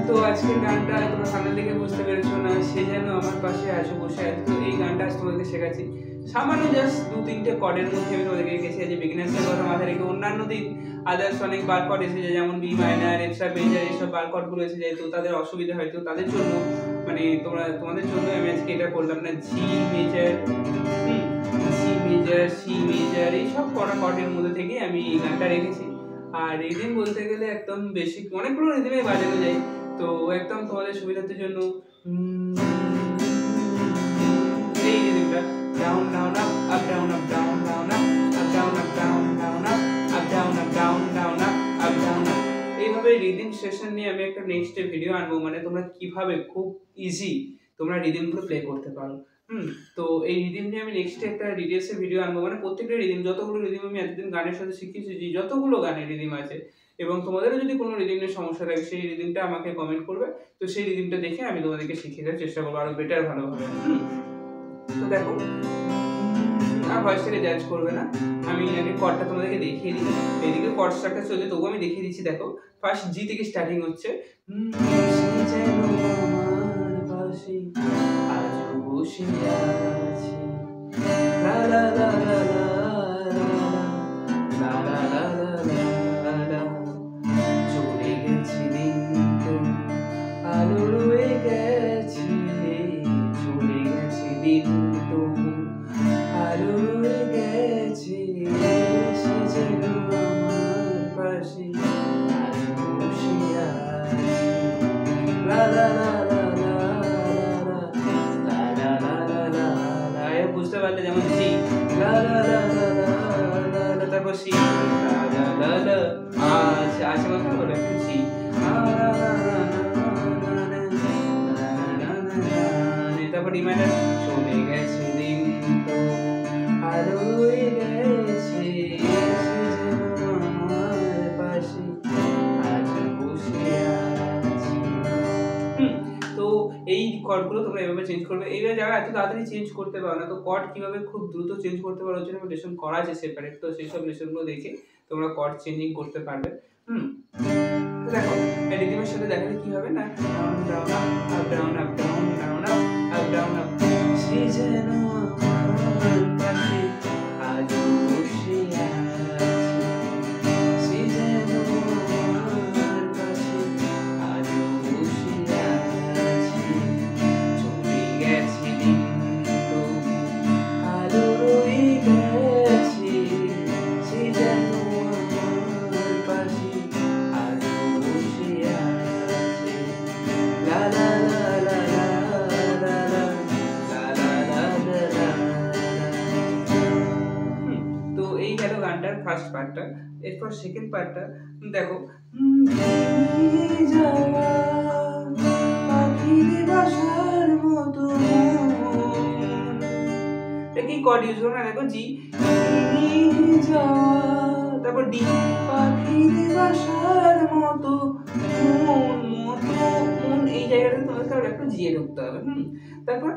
তো আজকের গানটা তোমরা সামনে থেকে বুঝতে পেরেছো না, সে যেন আমার পাশে আছো বসে আছে। তো এই গানটা আজ তোমাদেরকে শেখাচ্ছি। সামান্য জাস্ট 2-3টে কর্ডের মধ্যে আমি তোমাদেরকে রেখেছি। আজ বিগিনার্সের কথা মাথায় রেখে অন্যান্য দিন আদার্স অনেক বার কর্ড এসে যায়, যেমন B minor, F sharp major, এইসব বার কর্ডগুলো এসে যায়। তো তাদের অসুবিধা হয়, তো তাদের জন্য মানে তোমাদের জন্য আমি আজকে এটা করলাম না। G major, C major, C major, এইসব কর্ডের মধ্যে থেকে আমি এই গানটা রেখেছি। আর রিদিম বলতে গেলে একদম বেসিক অনেকগুলো রিদিমে বাজানো যায়। তো একদম তোমাদের সুবিধার্থের জন্য এই রিদিমটা down down up up down up down down up up down up down down up up down up down down up up down up, এইভাবে রিদিম সেশন নিয়ে আমি একটা নেক্সট ভিডিও আনবো, মানে তোমরা কিভাবে খুব ইজি তোমরা রিদিমগুলো প্লে করতে পারো। তো এই রিদিম নিয়ে আমি নেক্সট একটা ডিটেলসে ভিডিও আনবো, মানে প্রত্যেকটা রিদিম, যতগুলো রিদিম আমি এতদিন গানের সাথে শিখিয়েছি, যতগুলো গানের রিদিম আছে, এবং তোমাদেরও যদি কোনো রিদিমের সমস্যা থাকে সেই রিদিমটা আমাকে কমেন্ট করবে। তো সেই রিদিমটা দেখে আমি তোমাদেরকে শিখিয়ে দেওয়ার চেষ্টা করবো আরো বেটার ভালোভাবে। তো দেখো, আর ভয়েস থেকে জাজ করবে না, আমি আগে কর্ডটা তোমাদেরকে দেখিয়ে দিই। এদিকে কর্ড স্ট্রাকচার চলছে, তবুও আমি দেখিয়ে দিচ্ছি। দেখো, ফার্স্ট জি থেকে স্টার্টিং হচ্ছে, বসে আছি লা লা লা লা লা লা লা লা লা, চলে গেছে দিন তো আলো রয়ে গেছে, চলে গেছে দিন তো আলো রয়ে গেছে, সে যেন আমার পাশে আজ বসে আছে লা লা লা বুঝতে পারলে, যেমন সি লা লা লা লা লা লা, তারপর সি লা লা লা লা, আচ্ছা আচ্ছা কথা বলে সি, তারপর ডি মাইনর, চলে গেছে দিন তো আলো রয়ে গেছে, আমার পাশে আজ বসে আছে। তো এই কর্ডগুলো তোমরা এভাবে চেঞ্জ করবে। এইভাবে যারা এত তাড়াতাড়ি চেঞ্জ করতে পারো না, তো কর্ড কিভাবে খুব দ্রুত চেঞ্জ করতে পারো, ওর জন্য লেসন করা আছে সেপারেট। তো সেই সব লেসনগুলো দেখে তোমরা কর্ড চেঞ্জিং করতে পারবে। তো দেখো, এই রিদিমের সাথে দেখালে কি হবে না, down down up down up down down up up down up, সে যেন আমার পাশে আজ বসে আছে, সে যেন আমার পাশে আজ বসে আছে, চলে গেছে দিন তো আলো রয়ে গেছে, সে যেন আমার পাশে আজ বসে আছে লা লা লা লা লা লা লা লা লা লা। তো এই গেল গানটার ফার্স্ট পার্টটা। এরপর সেকেন্ড পার্টটা দেখো, যাওয়া পাখির বাসার মতো, কি কর্ড ইউজ করো না, দেখো জি যাওয়া, তারপর ডি পাখির বাসার মতো মন মতো মন, এই জায়গাটা তোমাদের একটু জিয়ে ঢুকতে হবে। তারপর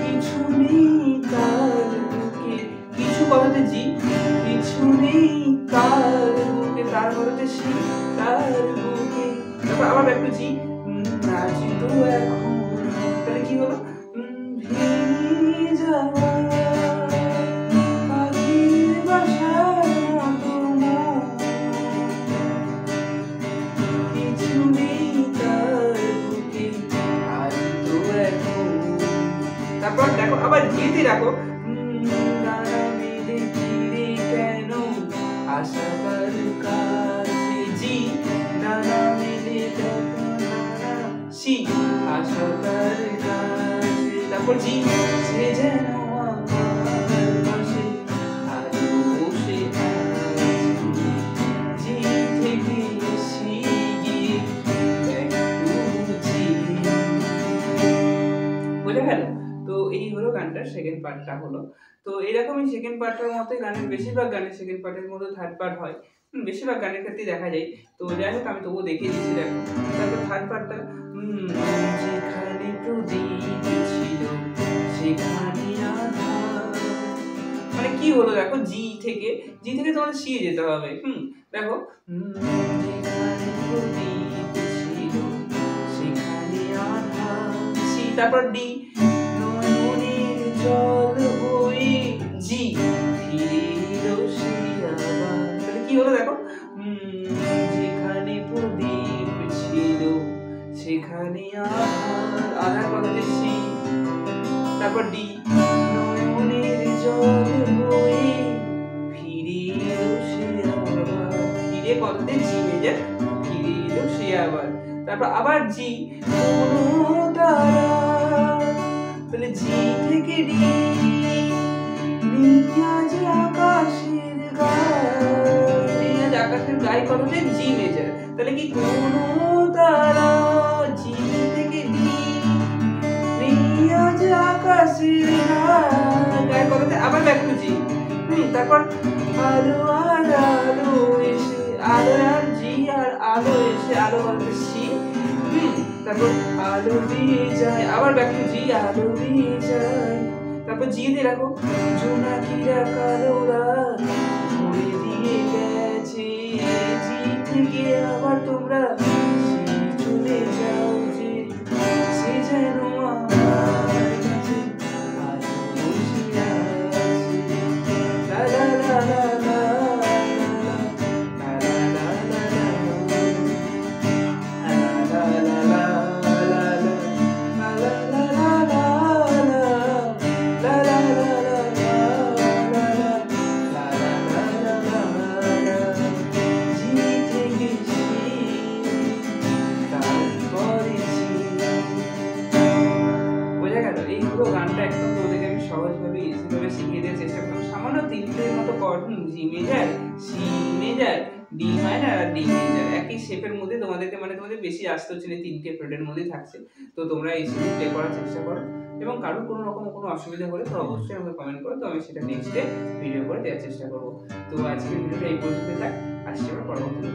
কিছু নেই তার বুকে, কিছু কথাতে জি, কিছু নেই তার বুকে, তার কথাতে সি, তার বুকে, তারপর আবার একটু জি, নাচি তো এখন, তাহলে কি হলো, ভেঙে যাওয়া পাখির বাসার মতো মন, কিছু নেই তার বুকে আজ তো এখন, তারপর দেখো আবার জিতে রাখো, ডানা মেলে ফিরে কেন আশাবার কাছে, জি ডানা মেলে সি আশাবার কাছে, তারপর জি সে যেন আমার পাশে আজ বসে আছে, জি থেকে সি গিয়ে একটু জি, বুঝে গেল? তো এই হলো গানটার সেকেন্ড পার্টটা হলো। তো এরকমই সেকেন্ড পার্টের মতোই গানের বেশিরভাগ গানের সেকেন্ড পার্টের মধ্যে থার্ড পার্ট হয়। বেশিরভাগ গানের ক্ষেত্রেই দেখা যায়। তো যাই হোক, আমি তবুও দেখিয়ে দিচ্ছি। দেখো, তারপর থার্ড পার্টটা, যেখানে প্রদীপ ছিল সেখানে আধার, মানে কি হলো দেখো, জি থেকে তোমাদের সি যেতে হবে। দেখো, যেখানে প্রদীপ ছিল তারপর ডি নয়নের জল হয়ে জি ফিরে এলো সে আবার। তাহলে কি হলো দেখো, যেখানে প্রদীপ ছিল সেখানে আধার কথাতে সি, তারপর ডি নয়নের জল হয়ে ফিরে এলো সে আবার, ফিরে কথাতে জি মেজার, ফিরে এলো সে আবার। তারপর আবার জি কোনো তারা, তাহলে জি থেকে ডি নিয়াজ আকাশের গায়, নিয়াজ আকাশের গায় কথাতে জি মেজার, তাহলে কি কোনো তারা জি থেকে ডি নিয়াজ আকাশের গায় কথাতে আবার ব্যাক টু জি। তারপর আলো আর আলো এসে, আলো আর জি আর আলো এসে, আলো বলতে সি, তারপর আলো দিয়ে যায়, আবার ব্যাক টু জি, আলো দিয়ে যায়। তারপর জি দিয়ে রাখো জোনাকিরা কালো রাত ভরে দিয়ে গেছে, জি থেকে আবার তোমরা চলে যাও যে, সে যেন আমার কাছে আজ বসে আছে। লা লা লা লা লা লা লা লা গানটা একদম তোমাদেরকে আমি সহজভাবে ইজিভাবে শিখিয়ে দেওয়ার চেষ্টা করলাম। সামান্য তিনটের মতো chord, G major, C major, D minor আর ডি মেজার, একই শেপের মধ্যে তোমাদেরকে মানে তোমাদের বেশি আসতে হচ্ছে না, তিনটে ফ্রেডের মধ্যেই থাকছে। তো তোমরা এই শিখে প্লে করার চেষ্টা করো, এবং কারোর কোনো রকম কোনো অসুবিধা হলে তো অবশ্যই আমাকে কমেন্ট করো, তো আমি সেটা নেক্সটে ভিডিও করে দেওয়ার চেষ্টা করবো। তো আজকের ভিডিওটা এই পর্যন্ত থাক, আসছি আমরা পরবর্তী